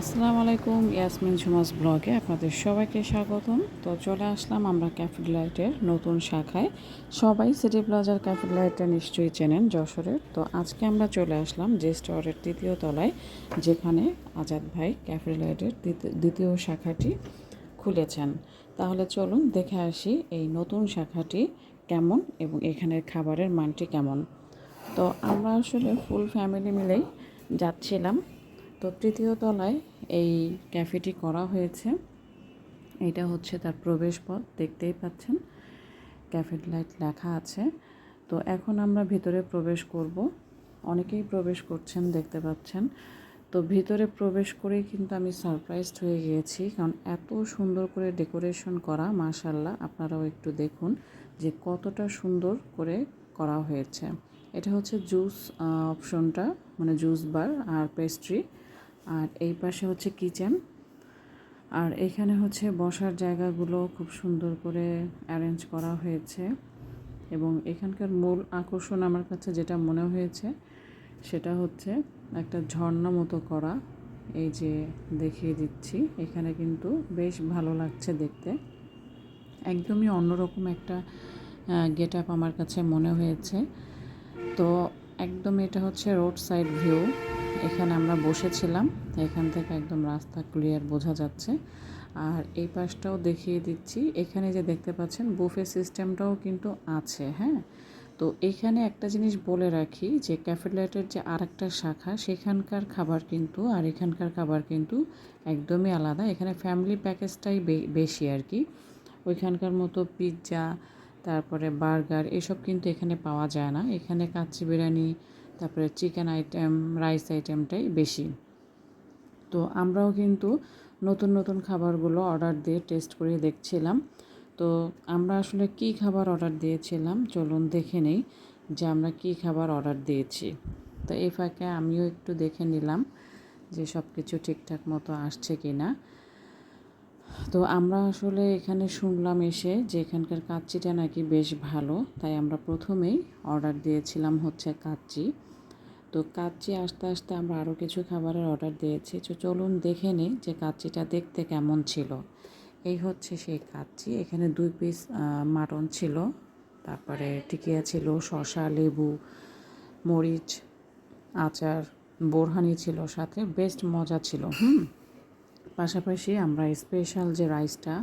আসসালামু আলাইকুম, ইয়াসমিন ঝুমাস ব্লগে আপনাদের সবাইকে স্বাগতম। তো চলে আসলাম আমরা ক্যাফে ডিলাইটের নতুন শাখায়। সবাই সিটি প্লাজার ক্যাফে ডিলাইটটা নিশ্চয়ই চেনেন যশোরের। তো আজকে আমরা চলে আসলাম জে স্টোরের তৃতীয় তলায়, যেখানে আজাদ ভাই ক্যাফে ডিলাইটের দ্বিতীয় শাখাটি খুলেছেন। তাহলে চলুন দেখে আসি এই নতুন শাখাটি কেমন এবং এখানের খাবারের মানটি কেমন। তো আমরা আসলে ফুল ফ্যামিলি মিলেই যাচ্ছিলাম। তো তৃতীয় তলায় এই ক্যাফেটি করা হয়েছে। এটা হচ্ছে তার প্রবেশপথ, দেখতেই পাচ্ছেন ক্যাফে ডিলাইট লেখা আছে। তো এখন আমরা ভিতরে প্রবেশ করব। অনেকেই প্রবেশ করছেন, দেখতে পাচ্ছেন। তো ভিতরে প্রবেশ করেই কিন্তু আমি সারপ্রাইজড হয়ে গিয়েছি, কারণ এত সুন্দর করে ডেকোরেশন করা, মাশাআল্লাহ। আপনারাও একটু দেখুন যে কতটা সুন্দর করে করা হয়েছে। এটা হচ্ছে জুস অপশনটা, মানে জুস বার আর পেস্ট্রি। আর এই পাশে হচ্ছে কিচেন, আর এখানে হচ্ছে বসার জায়গাগুলো খুব সুন্দর করে অ্যারেঞ্জ করা হয়েছে। এবং এখানকার মূল আকর্ষণ আমার কাছে যেটা মনে হয়েছে সেটা হচ্ছে একটা ঝর্ণা মতো করা। এই যে দেখিয়ে দিচ্ছি, এখানে কিন্তু বেশ ভালো লাগছে দেখতে। একদমই অন্যরকম একটা গেট আপ আমার কাছে মনে হয়েছে। তো একদম এটা হচ্ছে রোড সাইড ভিউ। এখানে আমরা বসেছিলাম, এখান থেকে একদম রাস্তা ক্লিয়ার বোঝা যাচ্ছে। আর এই পাশটাও দেখিয়ে দিচ্ছি, এখানে যে দেখতে পাচ্ছেন বুফে সিস্টেমটাও কিন্তু আছে। হ্যাঁ, তো এখানে একটা জিনিস বলে রাখি যে ক্যাফে ডিলাইটের যে আরেকটা শাখা, সেখানকার খাবার কিন্তু আর এখানকার খাবার কিন্তু একদমই আলাদা। এখানে ফ্যামিলি প্যাকেজটাই বেশি আর কি। ওইখানকার মতো পিৎজা, তারপরে বার্গার এসব কিন্তু এখানে পাওয়া যায় না। এখানে কাচ্চি বিরিয়ানি, তারপরে চিকেন আইটেম, রাইস আইটেমটাই বেশি। তো আমরাও কিন্তু নতুন নতুন খাবারগুলো অর্ডার দিয়ে টেস্ট করে দেখছিলাম। তো আমরা আসলে কী খাবার অর্ডার দিয়েছিলাম চলুন দেখে নেই যে আমরা কী খাবার অর্ডার দিয়েছি। তো এই ফাঁকে আমিও একটু দেখে নিলাম যে সব কিছু ঠিকঠাক মতো আসছে কি না। তো আমরা আসলে এখানে শুনলাম এসে যে এখানকার কাচ্চিটা নাকি বেশ ভালো, তাই আমরা প্রথমেই অর্ডার দিয়েছিলাম হচ্ছে কাচ্চি। তো কাচ্চি আসতে আসতে আমরা আরও কিছু খাবারের অর্ডার দিয়েছি। তো চলুন দেখে নিই যে কাচ্চিটা দেখতে কেমন ছিল। এই হচ্ছে সেই কাচ্চি। এখানে 2 পিস মাটন ছিল, তারপরে টিকিয়া ছিল, শসা, লেবু, মরিচ, আচার, বোরহানি ছিল সাথে, বেস্ট মজা ছিল। পাশাপাশি আমরা স্পেশাল যে রাইসটা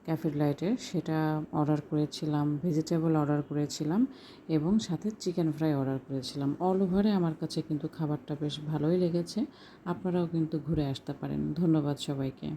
ক্যাফে ডিলাইটের সেটা অর্ডার করেছিলাম, ভেজিটেবল অর্ডার করেছিলাম এবং সাথে চিকেন ফ্রাই অর্ডার করেছিলাম। অল ওভারে আমার কাছে কিন্তু খাবারটা বেশ ভালোই লেগেছে। আপনারাও কিন্তু ঘুরে আসতে পারেন। ধন্যবাদ সবাইকে।